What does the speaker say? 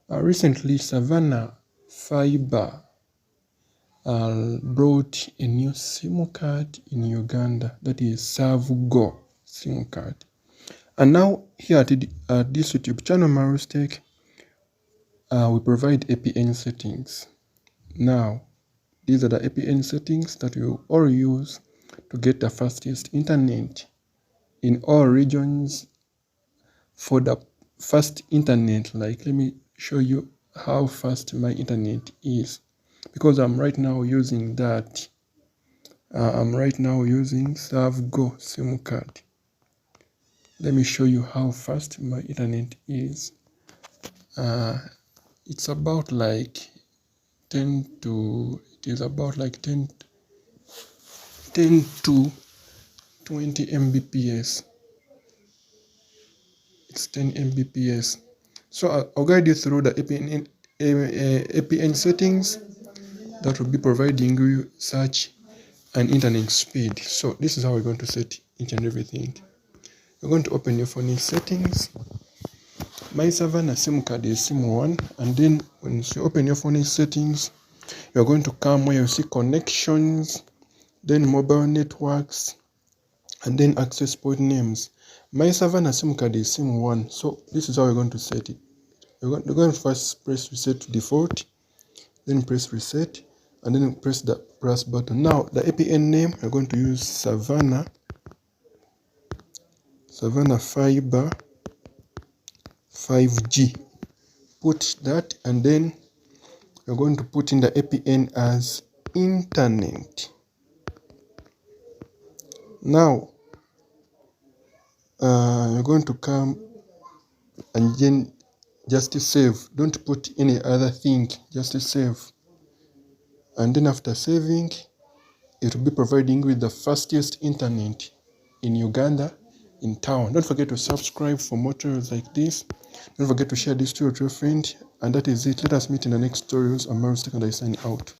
Recently, Savanna Fibre brought a new SIM card in Uganda, that is SavGo SIM card. And now here at this YouTube channel, Maru's Tech, we provide APN settings. Now, these are the APN settings that you all use to get the fastest internet in all regions. For the fast internet, like, let me show you how fast my internet is, because I'm right now using that. I'm right now using SavGo SIM card. Let me show you how fast my internet is. It's about like 10 to 20 Mbps. It's 10 Mbps. So I'll guide you through the APN settings that will be providing you such an internet speed. So this is how we're going to set each and everything. You're going to open your phone settings. My Savanna SIM card is SIM 1, and then when you open your phone settings, you're going to come where you see connections, then mobile networks, and then access point names. My Savanna SIM card is SIM 1, so this is how we're going to set it. You're going to first press reset to default, then press reset, and then press the plus button. Now the APN name, we're going to use Savanna Fibre 5G. Put that, and then you're going to put in the APN as internet. Now you're going to come and then just save. Don't put any other thing, just save. And then after saving, it will be providing with the fastest internet in Uganda, in town. Don't forget to subscribe for more tutorials like this. Don't forget to share this to your friend. And that is it. Let us meet in the next tutorials. I'm Maru's Tech, and I sign out.